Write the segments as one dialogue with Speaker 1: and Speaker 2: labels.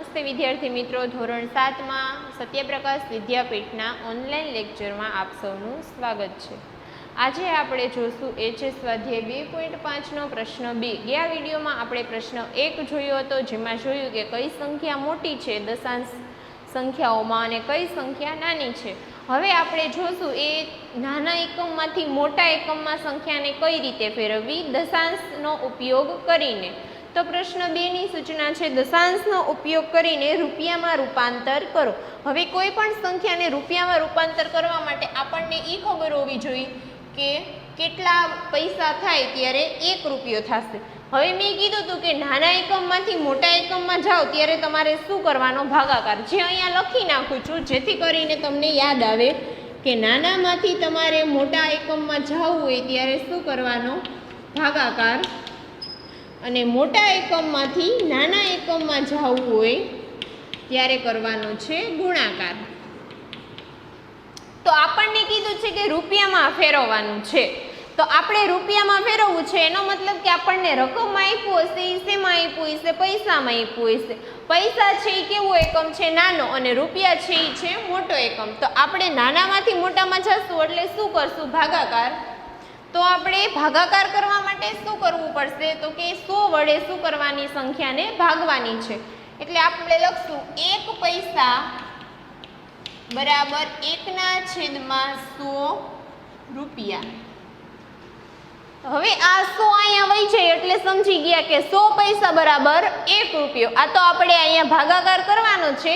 Speaker 1: નમસ્તે વિદ્યાર્થી મિત્રો, ધોરણ 7 માં સત્યપ્રકાશ વિદ્યાપીઠના ઓનલાઈન લેક્ચરમાં આપ સૌનું સ્વાગત છે। આજે આપણે જોશું HS સ્વાધ્યાય 2.5 નો પ્રશ્ન 2। ગયા વિડીયોમાં આપણે પ્રશ્ન 1 જોયો હતો, જેમાં જોયું કે કઈ સંખ્યા મોટી છે દશાંશ સંખ્યાઓમાં અને કઈ સંખ્યા નાની છે। હવે આપણે જોશું એ નાના એકમમાંથી મોટા એકમમાં સંખ્યાને કઈ રીતે ફેરવવી દશાંશનો ઉપયોગ કરીને। तो प्रश्न 2 ની સૂચના છે દશાંશનો ઉપયોગ કરીને રૂપિયામાં રૂપાંતર કરો। હવે કોઈ પણ સંખ્યાને રૂપિયામાં રૂપાંતર કરવા માટે આપણને એ ખબર હોવી જોઈએ કે કેટલા પૈસા થાય ત્યારે 1 રૂપિયો થશે। હવે મેં કીધું હતું કે નાના એકમમાંથી મોટા એકમમાં જાઓ ત્યારે તમારે શું કરવાનો ભાગાકાર, જે અહીંયા લખી નાખું છું જેથી કરીને તમને યાદ આવે કે નાનામાંથી તમારે મોટા એકમમાં જવું હોય ત્યારે શું કરવાનો ભાગાકાર, અને મોટા એકમમાંથી નાના એકમમાં જવું હોય ત્યારે કરવાનો છે ગુણાકાર। તો આપણને કીધું છે કે રૂપિયામાં ફેરવવાનું છે, તો આપણે રૂપિયામાં ફેરવવું છે એનો મતલબ કે આપણને રકમમાં આપ્યું હશે, શેમાં આપ્યું હશે, પૈસામાં આપ્યું હશે। પૈસા છે એ કેવો એકમ છે? નાનો, અને રૂપિયા છે એ છે મોટો એકમ। તો આપણે નાનામાંથી મોટામાં જશું એટલે શું કરશું? ભાગાકાર। તો આપણે ભાગાકાર કરવા માટે શું કરવું પડશે? તો કે 100 વડે શું કરવાની? સંખ્યાને ભાગવાની છે। એટલે આપણે લખશું 1 પૈસા બરાબર 1/100 રૂપિયા। હવે આ 100 અહીંયા વહી જાય એટલે સમજી ગયા કે 100 પૈસા બરાબર 1 રૂપિયો। આ તો આપણે અહીંયા ભાગાકાર કરવાનો છે।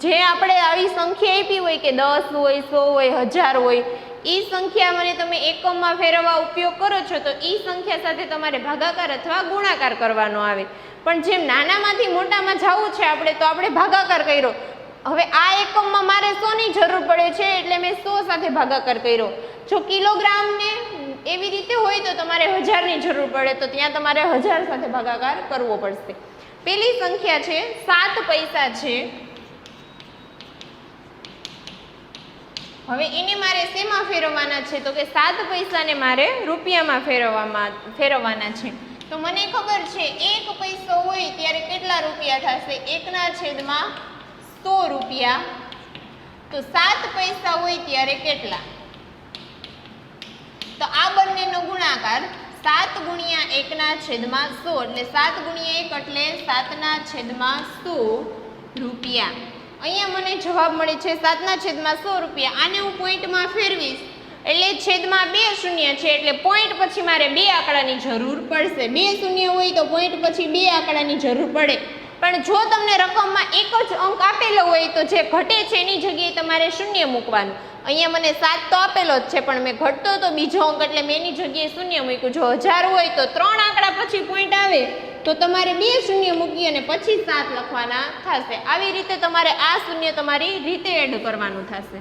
Speaker 1: જે આપણે આવી સંખ્યા આપી હોય કે 10 હોય, 100 હોય, 1000 હોય, એ સંખ્યા મને તમે એકમમાં ફેરવવા ઉપયોગ કરો છો તો એ સંખ્યા સાથે તમારે ભાગાકાર અથવા ગુણાકાર કરવાનો આવે। પણ જેમ નાનામાંથી મોટામાં જવું છે આપણે, તો આપણે ભાગાકાર કર્યો। હવે આ એકમમાં મારે 100 ની જરૂર પડે છે એટલે મેં 100 સાથે ભાગાકાર કર્યો। જો કિલોગ્રામને એવી રીતે હોય તો તમારે 1000 ની જરૂર પડે, તો ત્યાં તમારે 1000 સાથે ભાગાકાર કરવો પડશે। પેલી સંખ્યા છે 7 પૈસા છે। હવે એને મારે શેમાં ફેરવવાના છે? તો કે 7 પૈસાને મારે રૂપિયામાં ફેરવવાના છે। તો મને ખબર છે 1 પૈસો હોય ત્યારે કેટલા રૂપિયા થશે? 1/100 રૂપિયા। તો 7 પૈસા હોય ત્યારે કેટલા? તો આ બંનેનો ગુણાકાર 7 ગુણ્યા 1/100 એટલે 7 ગુણ્યા 1 એટલે 7/100 રૂપિયા। અહીંયા મને જવાબ મળે છે 7/100 રૂપિયા। આને હું પોઈન્ટમાં ફેરવીશ એટલે છેદમાં 2 શૂન્ય છે એટલે પોઈન્ટ પછી મારે 2 આંકડાની જરૂર પડશે। 2 શૂન્ય હોય તો પોઈન્ટ પછી 2 આંકડાની જરૂર પડે। પણ જો તમને રકમમાં એક જ અંક આપેલો હોય તો જે ઘટે છે એની જગ્યાએ તમારે શૂન્ય મૂકવાનું। અહીંયા મને 7 તો આપેલો જ છે, પણ મેં ઘટતો તો બીજો અંક એટલે મેં એની જગ્યાએ શૂન્ય મૂક્યું। જો 1000 હોય તો 3 આંકડા પછી પોઈન્ટ આવે તો તમારે 2 શૂન્ય મૂકી અને પછી 7 લખવાના થશે। આવી રીતે તમારે આ શૂન્ય તમારી રીતે એડ કરવાનું થશે।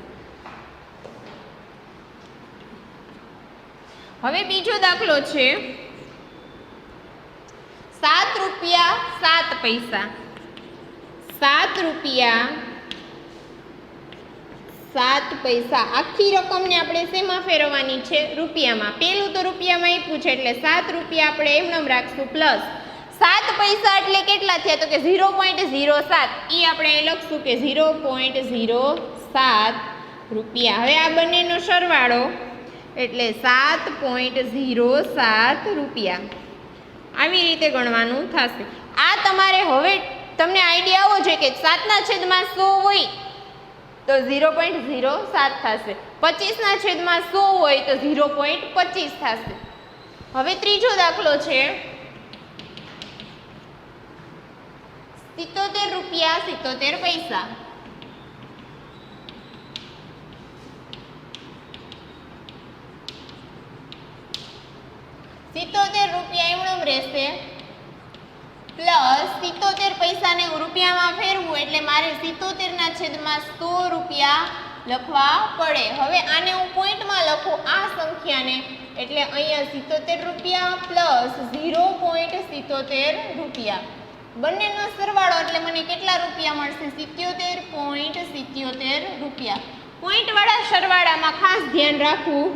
Speaker 1: હવે બીજો દાખલો છે 7 રૂપિયા 7 પૈસા। 7 રૂપિયા 7 પૈસા આખી રકમને આપણે શેમાં ફેરવવાની છે? રૂપિયામાં। પેલું તો રૂપિયામાં આપ્યું છે એટલે 7 રૂપિયા આપણે એમનેમ રાખશું પ્લસ 7 પૈસા એટલે કેટલા થયા? તો કે 0.07, એ આપણે લખશું કે 0.07 રૂપિયા। હવે આ બંનેનો સરવાળો એટલે 7.07 રૂપિયા। આવી રીતે ગણવાનું થશે। આ તમારે હવે તમને આઈડિયા આવો જોઈએ કે 7/100 હોય તો 0.07 થશે, 25/100 હોય તો 0.25 થશે। હવે ત્રીજો દાખલો છે 77 રૂપિયા 77 પૈસા। 77 રૂપિયા એમનેમ રહેશે પ્લસ 77 પૈસાને રૂપિયામાં ફેરવું એટલે મારે 77/100 રૂપિયા લખવા પડે। હવે આને હું પોઈન્ટમાં લખું આ સંખ્યાને એટલે અહીંયા 77 રૂપિયા પ્લસ 0.77 રૂપિયા, બંનેનો સરવાળો એટલે મને કેટલા રૂપિયા મળશે? 77.77 રૂપિયા। પોઈન્ટવાળા સરવાળામાં ખાસ ધ્યાન રાખવું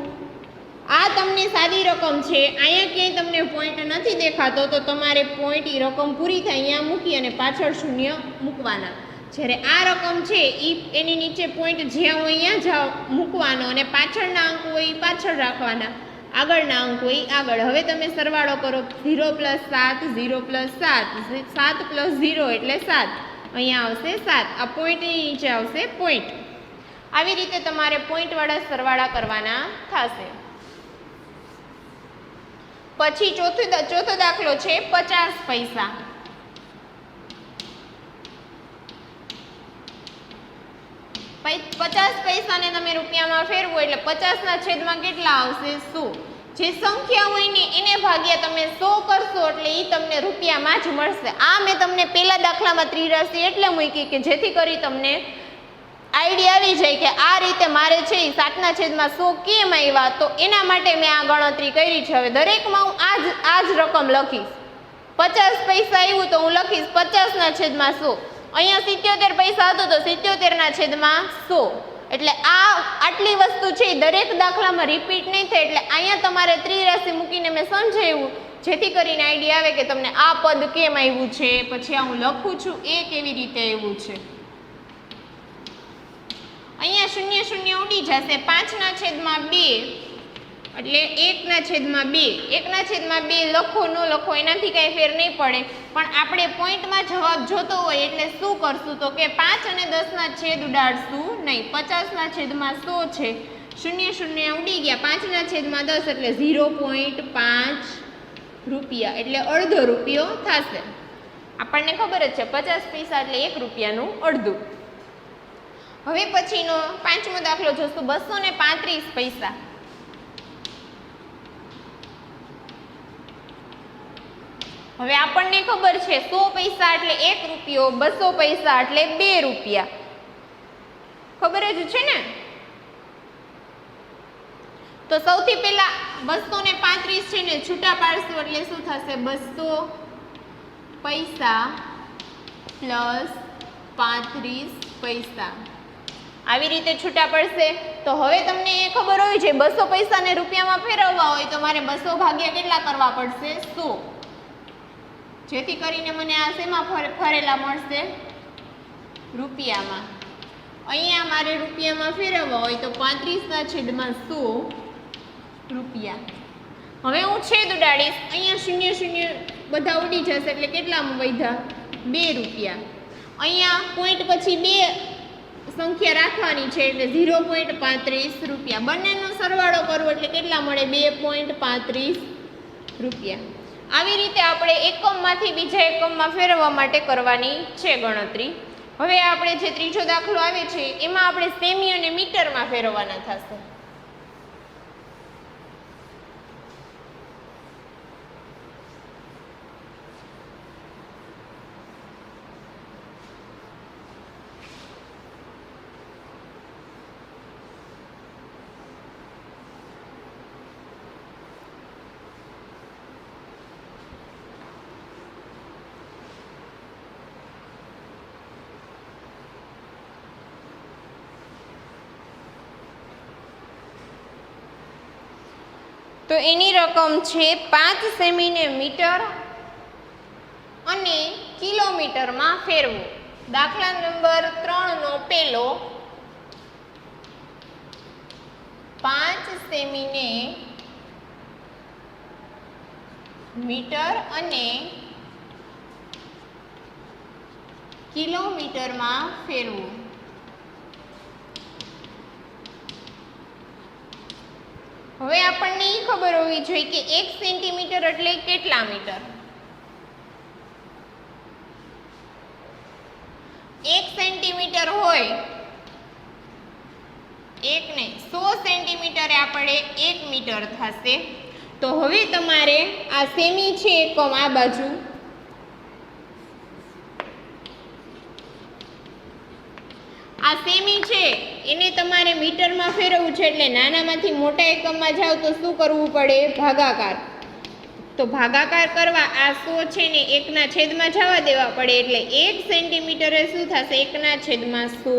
Speaker 1: આ તમને સાદી રકમ છે, અહીંયા ક્યાંય તમને પોઈન્ટ નથી દેખાતો તો તમારે પોઈન્ટ એ રકમ પૂરી થાય અહીંયા મૂકી અને પાછળ શૂન્ય મૂકવાના. જ્યારે આ રકમ છે એની નીચે પોઈન્ટ જ્યાં હોય અહીંયા મૂકવાનો અને પાછળના અંક હોય એ પાછળ રાખવાના, આગળના અંક હોય આગળ. હવે તમે સરવાળો કરો 0 + 7 0 + 7 7 + 0 એટલે 7, અહીંયા આવશે 7, આ પોઈન્ટની નીચે આવશે પોઈન્ટ. આવી રીતે તમારે પોઈન્ટવાળા સરવાળા કરવાના થશે. પછી ચોથો દાખલો છે 50 પૈસા. પચાસ પૈસાને તમે રૂપિયામાં ફેરવો એટલે 50ના છેદમાં કેટલા આવશે 100. જે સંખ્યા હોય ને એને ભાગ્યા તમે 100 કરશો એટલે એ તમને રૂપિયામાં જ મળશે. આ મેં તમને પહેલા દાખલામાં ત્રિરાશી એટલે મૂકી કે જેથી કરી તમને આઈડિયા આવી જાય કે આ રીતે મારે છે એ 7/100 કેમ આવ્યા, તો એના માટે મેં આ ગણતરી કરી છે. હવે દરેકમાં હું આ જ રકમ લખીશ. 50 પૈસા આવ્યું તો હું લખીશ 50/100. અહીંયા 77 પૈસા હતું તો 77/100. એટલે આટલી વસ્તુ છે દરેક દાખલામાં રિપીટ નહીં થાય. એટલે અહીંયા તમારે ત્રિરાશી મૂકીને મેં સમજાવ્યું જેથી કરીને આઈડિયા આવે કે તમને આ પદ કેમ આવ્યું છે. પછી આ હું લખું છું એ કેવી રીતે આવ્યું છે. અહીંયા 0 0 ઉડી જશે. 5/2 એટલે 1/2. 1/2 લખો ન લખો એનાથી કાંઈ ફેર નહીં પડે, પણ આપણે પોઈન્ટમાં જવાબ જોતો હોય એટલે શું કરશું તો કે 5 અને 10ના છેદ ઉડાડશું નહીં. 50/100 છે, 0 0 ઉડી ગયા, 5/10 એટલે 0.5 રૂપિયા એટલે અડધો રૂપિયો થશે. આપણને ખબર જ છે 50 પૈસા એટલે 1 રૂપિયાનું અડધું. હવે પછીનો 5મો દાખલો જોશું 235 પૈસા. હવે આપણને ખબર છે 100 પૈસા એટલે 1 રૂપિયો, 200 પૈસા એટલે 2 રૂપિયા. ખબર જ છે ને? તો સૌથી પહેલા 235 છે ને છૂટા પાડશું એટલે શું થશે 200 પૈસા પ્લસ 35 પૈસા. આવી રીતે છૂટા પડશે. તો હવે તમને એ ખબર હોય છે 200 પૈસાને રૂપિયામાં ફેરવવા હોય તો મારે 200 ભાગ્યા કેટલા કરવા પડશે 100, જેથી કરીને મને આ શેમાં ફરેલા મળશે રૂપિયામાં. અહીંયા મારે રૂપિયામાં ફેરવવા હોય તો 35/100 રૂપિયા. હવે હું છેદ ઉડાડીશ. અહીંયા 0 0 બધા ઉડી જશે એટલે કેટલામાં વધ્યા 2 રૂપિયા. અહીંયા પોઈન્ટ પછી 2 સંખ્યા રાખવાની છે એટલે 0.35 રૂપિયા. બંનેનો સરવાળો કરવો એટલે કેટલા મળે 2.35 રૂપિયા. આવી રીતે આપણે એકમમાંથી બીજા એકમમાં ફેરવવા માટે કરવાની છે ગણતરી. હવે આપણે જે ત્રીજો દાખલો આવે છે એમાં આપણે સેમી અને મીટરમાં ફેરવવાના થશે. તો એની રકમ છે 5 સેમીને મીટર અને કિલોમીટરમાં ફેરવું. દાખલા નંબર 3નો પહેલો 5 સેમીને મીટર અને કિલોમીટરમાં ફેરવું. હવે આપણને એ ખબર હોવી જોઈએ કે 1 સેન્ટીમીટર એટલે કેટલા મીટર. 1 સેન્ટીમીટર હોય 100 સેન્ટીમીટરે આપણે 1 મીટર થશે. તો હવે તમારે આ સેમી છે એકમ આ બાજુ, આ સેમી છે એને તમારે મીટરમાં ફેરવવું છે એટલે નાનામાંથી મોટા એકમમાં જાવ તો શું કરવું પડે ભાગાકાર. તો ભાગાકાર કરવા આ 100 છે ને 1ના છેદમાં જવા દેવા પડે એટલે 1 સેન્ટીમીટરે શું થશે 1/100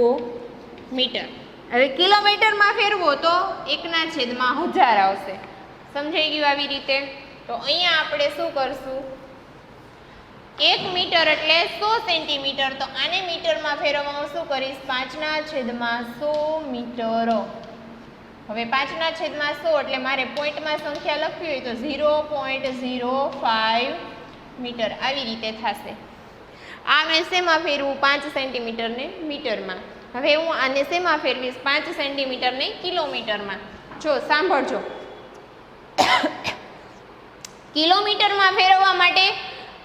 Speaker 1: મીટર. હવે કિલોમીટરમાં ફેરવો તો 1/1000 આવશે. સમજાઈ ગયું આવી રીતે? તો અહીંયા આપણે શું કરશું, 1 મીટર એટલે 100 સેન્ટીમીટર, તો આને મીટરમાં ફેરવવા હું શું કરીશ, 5/100 મીટર. હવે 5/100 એટલે મારે પોઈન્ટમાં સંખ્યા લખવી હોય તો 0.05 મીટર આવી રીતે થશે. આ મેં શેમાં ફેરવું, 5 સેન્ટીમીટરને મીટરમાં. હવે હું આને શેમાં ફેરવીશ, 5 સેન્ટીમીટરને કિલોમીટરમાં. જો સાંભળજો, કિલોમીટરમાં ફેરવવા માટે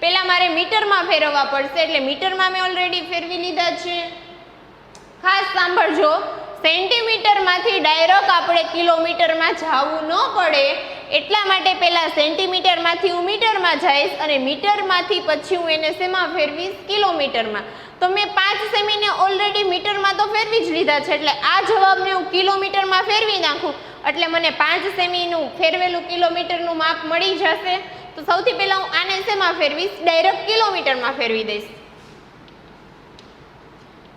Speaker 1: પહેલાં મારે મીટરમાં ફેરવવા પડશે, એટલે મીટરમાં મેં ઓલરેડી ફેરવી લીધા છે. ખાસ સાંભળજો, સેન્ટીમીટરમાંથી ડાયરેક્ટ આપણે કિલોમીટરમાં જવું ન પડે એટલા માટે પહેલાં સેન્ટીમીટરમાંથી હું મીટરમાં જઈશ અને મીટરમાંથી પછી હું એને શેમાં ફેરવીશ, કિલોમીટરમાં. તો મેં 5 સેમીને ઓલરેડી મીટરમાં તો ફેરવી જ લીધા છે, એટલે આ જવાબને હું કિલોમીટરમાં ફેરવી નાખું એટલે મને 5 સેમીનું ફેરવેલું કિલોમીટરનું માપ મળી જશે. તો સૌથી પહેલાં હું આને શેમાં ફેરવીશ, ડાયરેક્ટ કિલોમીટરમાં ફેરવી દઈશ.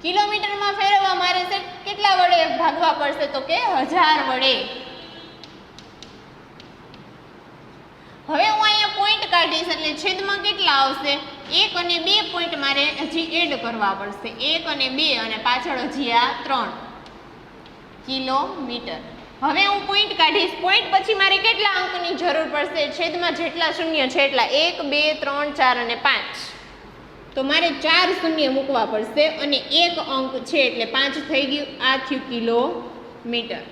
Speaker 1: કિલોમીટરમાં ફેરવવા મારે કેટલા વડે ભાગવા પડશે, તો કે 1000 વડે. હવે હું અહીંયા પોઈન્ટ કાઢીશ એટલે છેદમાં કેટલા આવશે, 1 અને 2 પોઈન્ટ મારે હજી એડ કરવા પડશે, 1 અને 2 અને પાછળ હજી આ 3 કિલોમીટર. હવે હું પોઈન્ટ કાઢીશ, પોઈન્ટ પછી મારે કેટલા અંકની જરૂર પડશે, છેદમાં જેટલા શૂન્ય છે એટલા, 1 2 3 4 અને 5. તો મારે 4 શૂન્ય મૂકવા પડશે અને 1 અંક છે એટલે 5 થઈ ગયું. આ થયું કિલોમીટર.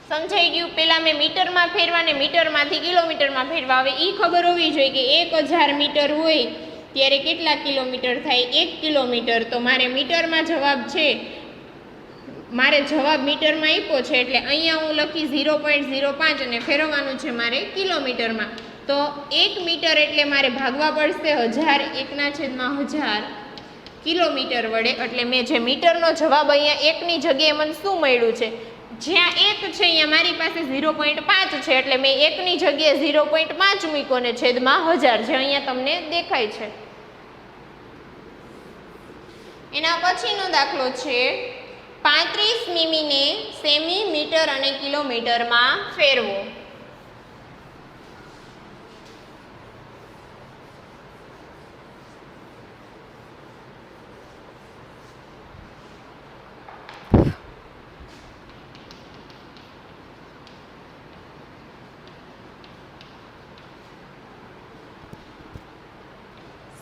Speaker 1: સમજાઈ ગયું? પહેલા મેં મીટરમાં ફેરવા ને મીટરમાંથી કિલોમીટરમાં ફેરવા. હવે એ ખબર હોવી જોઈએ કે 1000 મીટર હોય ત્યારે કેટલા કિલોમીટર થાય, 1 કિલોમીટર. તો મારે મીટરમાં જવાબ છે, મારે જવાબ મીટરમાં આપ્યો છે એટલે અહીંયા હું લખી 0.05 અને ફેરવવાનું છે મારે કિલોમીટરમાં. તો 1 મીટર એટલે મારે ભાગવા પડશે 1000, 1/1000 કિલોમીટર વડે. એટલે મેં જે મીટરનો જવાબ અહીંયા 1ની જગ્યાએ મને શું મળ્યું છે, જ્યાં 1 છે અહીંયા મારી પાસે 0.5 છે એટલે મેં 1ની જગ્યાએ 0.5 મૂક્યો ને છેદમાં 1000 જે અહીંયા તમને દેખાય છે. એના પછીનો દાખલો છે 35 મીમીને સેમી, મીટર અને કિલોમીટરમાં ફેરવો.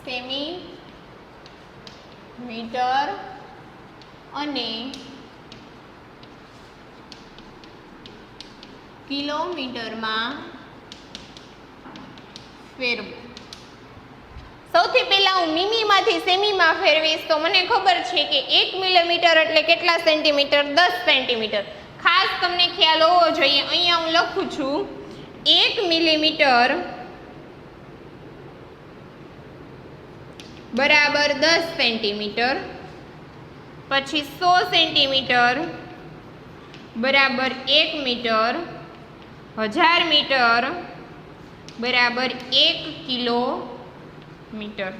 Speaker 1: સેમી, મીટર અને કિલોમીટરમાં ફેરવું. સૌથી પહેલા હું મીમીમાંથી સેમીમાં ફેરવીશ તો મને ખબર છે કે 1 મિલીમીટર એટલે કેટલા સેન્ટીમીટર, 10 સેન્ટીમીટર. ખાસ તમને ખ્યાલ હોવો જોઈએ, અહીંયા હું લખું છું 1 મિલીમીટર બરાબર 10 સેન્ટીમીટર, પછી 100 સેન્ટીમીટર બરાબર 1 મીટર, 1000 મીટર બરાબર 1 કિલોમીટર.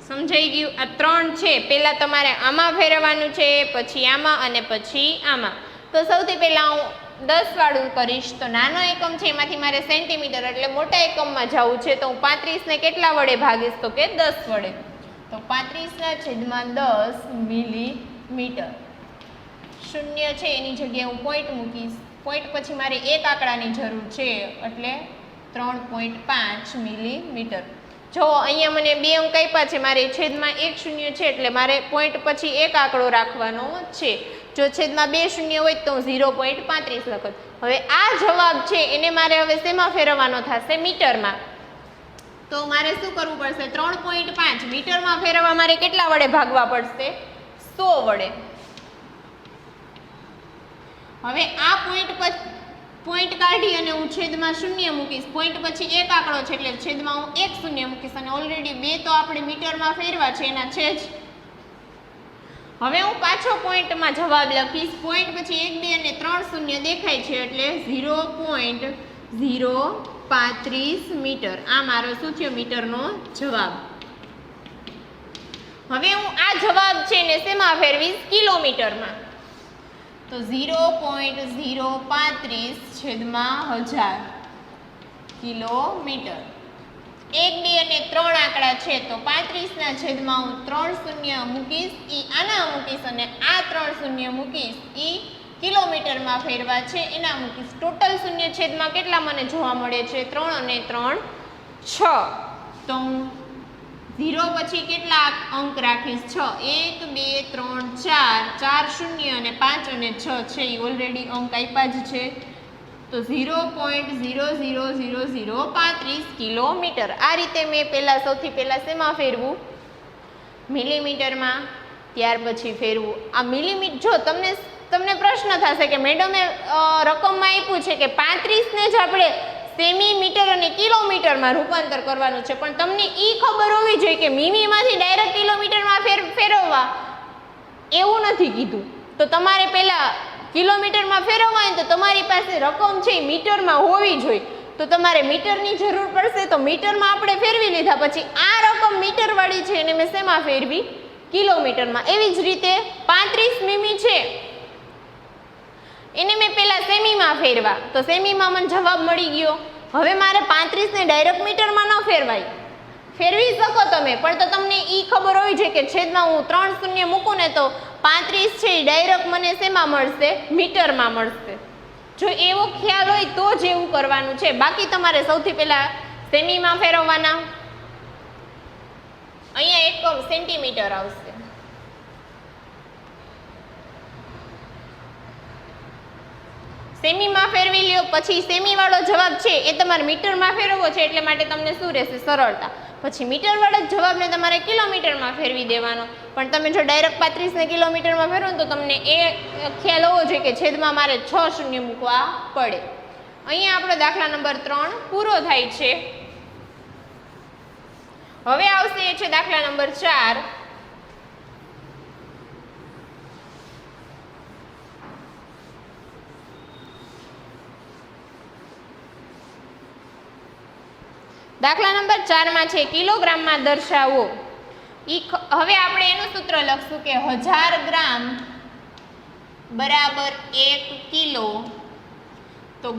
Speaker 1: સમજાઈ ગયું? આ 3 છે. પહેલાં તમારે આમાં ફેરવવાનું છે, પછી આમાં અને પછી આમાં. તો સૌથી પહેલાં હું 10 વાળું કરીશ. તો નાનો એકમ છે એમાંથી મારે સેન્ટીમીટર એટલે મોટા એકમમાં જવું છે. તો હું 35ને કેટલા વડે ભાગીશ, તો કે 10 વડે. તો 35/10 મિલીમીટર. શૂન્ય છે એની જગ્યાએ હું પોઈન્ટ મૂકીશ. પોઈન્ટ પછી મારે એક આંકડાની જરૂર છે એટલે 3.5 મિલીમીટર. જો અહીંયા મને 2 અંક આપ્યા છે, મારે છેદમાં 1 શૂન્ય છે એટલે મારે પોઈન્ટ પછી એક આંકડો રાખવાનો છે. જો છેદમાં 2 શૂન્ય હોય તો હું 0.35 લખત. હવે આ જવાબ છે એને મારે હવે શેમાં ફેરવવાનો થશે, મીટરમાં. તો મારે શું કરવું પડશે, 3.5 મીટરમાં ફેરવવા મારે કેટલા વડે ભાગવા પડશે, 100 વડે. હવે આ પોઈન્ટ કાઢી અને હું છેદમાં શૂન્ય મૂકીશ. પોઈન્ટ પછી એક આંકડો છે એટલે છેદમાં હું 1 શૂન્ય મૂકીશ અને ઓલરેડી 2 તો આપણે મીટરમાં ફેરવા છે એના છે જ. હવે હું પાછો પોઈન્ટમાં જવાબ લખીશ. પોઈન્ટ પછી 1 2 અને 3 શૂન્ય દેખાય છે એટલે 0.035 મીટર. આ મારો શું થયો, મીટરનો જવાબ. હવે હું આ જવાબ છે ને શેમાં ફેરવીશ, કિલોમીટરમાં. તો 0.035 છેદમાં 1000 કિલોમીટર. 1, 2 અને 3 આંકડા છે તો 35 ના છેદમાં હું 3 શૂન્ય મૂકીશ, ઈ આના મૂકીશ અને આ 3 શૂન્ય મૂકીશ, ઈ કિલોમીટરમાં ફેરવા છે એના મૂકીશ. ટોટલ શૂન્ય છેદમાં કેટલા મને જોવા મળે છે? 3 અને 3 6. તો હું 0 પછી કેટલા અંક રાખીશ? 6. 1, 2, 3, 4, 4 શૂન્ય અને 5 અને 6 છે એ ઓલરેડી અંક આપ્યા જ છે. તો 0.00035 કિલોમીટર. આ રીતે મેં સૌથી પહેલાં શેમાં ફેરવું? મિલીમીટરમાં, ત્યાર પછી ફેરવું આ મિલીમીટર. જો તમને પ્રશ્ન થશે કે મેડમે રકમમાં આપ્યું છે કે 35 ને જ આપણે સેમીમીટર અને કિલોમીટરમાં રૂપાંતર કરવાનું છે, પણ તમને એ ખબર હોવી જોઈએ કે મીમીમાંથી ડાયરેક્ટ કિલોમીટરમાં ફેરવવા એવું નથી કીધું. તો તમારે પહેલાં કિલોમીટરમાં ફેરવવા હોય તો તમારી પાસે રકમ છે એ મીટરમાં હોવી જોઈએ. તો તમારે મીટરની જરૂર પડશે, તો મીટરમાં આપણે ફેરવી લીધા. પછી આ રકમ મીટરવાળી છે એને મેં શેમાં ફેરવી? કિલોમીટરમાં. એવી જ રીતે 35 મીમી છે એને મેં પહેલાં સેમીમાં ફેરવા, તો સેમીમાં મને જવાબ મળી ગયો. હવે મારે 35 ને ડાયરેક્ટ મીટરમાં ન ફેરવાય. ફેરવી શકો તમે, પણ તો તમને એ ખબર હોવી જોઈએ કે છેદમાં હું 3 શૂન્ય મૂકું ને તો 35 છે એ ડાયરેક્ટ મને શેમાં મળશે? મીટરમાં મળશે. જો એવો ખ્યાલ હોય તો જ એવું કરવાનું છે. બાકી તમારે સૌથી પહેલાં સેમીમાં ફેરવવાના. અહીંયા એકમ સેન્ટીમીટર આવશે. સેમીમાં ફેરવી લ્યો, પછી સેમીવાળો જવાબ છે એ તમારે મીટરમાં ફેરવવો છે એટલે માટે તમને શું રહેશે? સરળતા. પછી મીટરવાળા જવાબને તમારે કિલોમીટરમાં ફેરવી દેવાનો. પણ તમે જો ડાયરેક્ટ 35 ને કિલોમીટરમાં ફેરવો તો તમને એ ખ્યાલ હોવો જોઈએ કે છેદમાં મારે 6 શૂન્ય મૂકવા પડે. અહીંયા આપણો દાખલા નંબર 3 પૂરો થાય છે. હવે આવશે એ છે દાખલા નંબર 4. દાખલા નંબર 4 છે કિલોગ્રામમાં દર્શાવો. હવે આપણે એનું સૂત્ર લખશું કે 1000 ગ્રામ બરાબર 1 કિલો. તો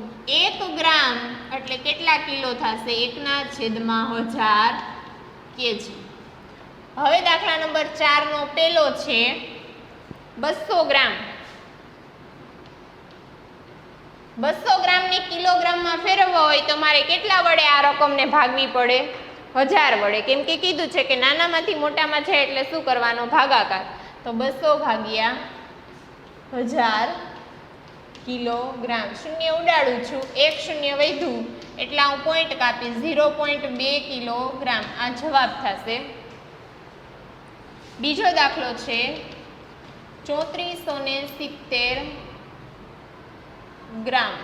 Speaker 1: 1 ગ્રામ એટલે કેટલા કિલો થશે? 1/1000 કેજી. હવે દાખલા નંબર 4 નો પહેલો છે 200 ગ્રામ. 200 ગ્રામને કિલોગ્રામમાં ફેરવવા હોય તો મારે કેટલા વડે આ રકમને ભાગવી પડે? 1000 વડે. કેમ કે કીધું છે કે નાનામાંથી મોટામાં છે એટલે શું કરવાનો? ભાગાકાર. તો 200 ભાગ્યા 1000 કિલોગ્રામ. શૂન્ય ઉડાડું છું, 1 શૂન્ય વધ્યું એટલે હું પોઈન્ટ કાપીશ. 0.2 કિલોગ્રામ આ જવાબ થશે. બીજો દાખલો છે 3470 ગ્રામ.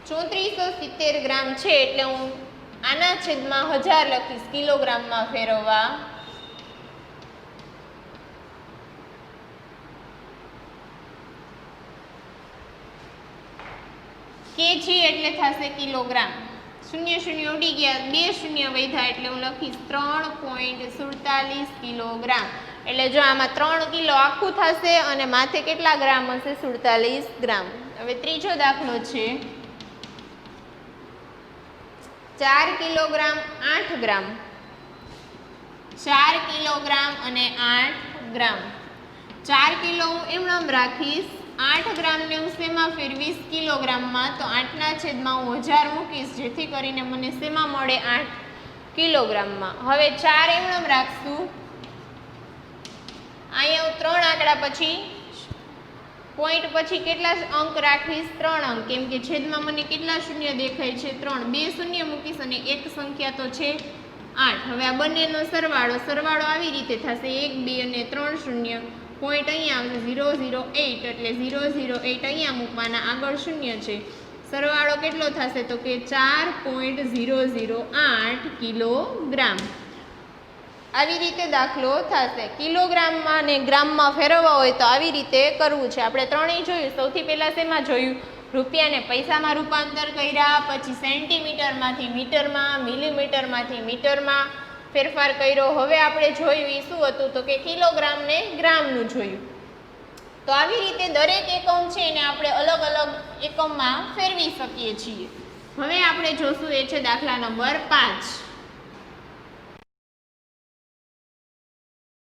Speaker 1: 3470 ગ્રામ છે એટલે હું આના છેદમાં 1000 લખીશ, કિલોગ્રામમાં ફેરવવા. કેજી એટલે થશે કિલોગ્રામ. શૂન્ય શૂન્ય ઉડી ગયા, 2 શૂન્ય વધ્યા એટલે હું લખીશ 3.47 કિલોગ્રામ. એટલે જો આમાં 3 કિલો આખું થશે અને માથે કેટલા ગ્રામ હશે? 47 ગ્રામ. હવે ત્રીજો દાખલો છે 4 કિલોગ્રામ 8 ગ્રામ. 4 કિલોગ્રામ અને 8 ગ્રામ. 4 કિલો હું એમનામ રાખીશ, 8 ગ્રામને હું શેમાં ફેરવીશ? કિલોગ્રામમાં. તો 8ના છેદમાં હું 1000 મૂકીશ જેથી કરીને મને શેમાં મળે? 8 કિલોગ્રામમાં. હવે 4 એમનામ રાખશું. અહીંયા હું 3 આંકડા પછી પોઈન્ટ પછી કેટલા અંક રાખીશ? 3 અંક. કેમ કે છેદમાં મને કેટલા શૂન્ય દેખાય છે? 3. 2 શૂન્ય મૂકીશ અને એક સંખ્યા તો છે 8. હવે આ બંનેનો સરવાળો આવી રીતે થશે 1, 2 અને 3 શૂન્ય. પોઈન્ટ અહીંયા આવશે 008 એટલે 008 અહીંયા મૂકવાના, આગળ શૂન્ય છે. સરવાળો કેટલો થશે? તો કે 4.008 કિલોગ્રામ. આવી રીતે દાખલો થશે. કિલોગ્રામમાં અને ગ્રામમાં ફેરવવા હોય તો આવી રીતે કરવું છે. આપણે ત્રણેય જોયું. સૌથી પહેલાં શેમાં જોયું? રૂપિયાને પૈસામાં રૂપાંતર કર્યા, પછી સેન્ટીમીટરમાંથી મીટરમાં, મિલીમીટરમાંથી મીટરમાં ફેરફાર કર્યો. હવે આપણે જોયું એ શું હતું? તો કે કિલોગ્રામને ગ્રામનું જોયું. તો આવી રીતે દરેક એકમ છે એને આપણે અલગ અલગ એકમમાં ફેરવી શકીએ છીએ. હવે આપણે જોશું એ છે દાખલા નંબર 5.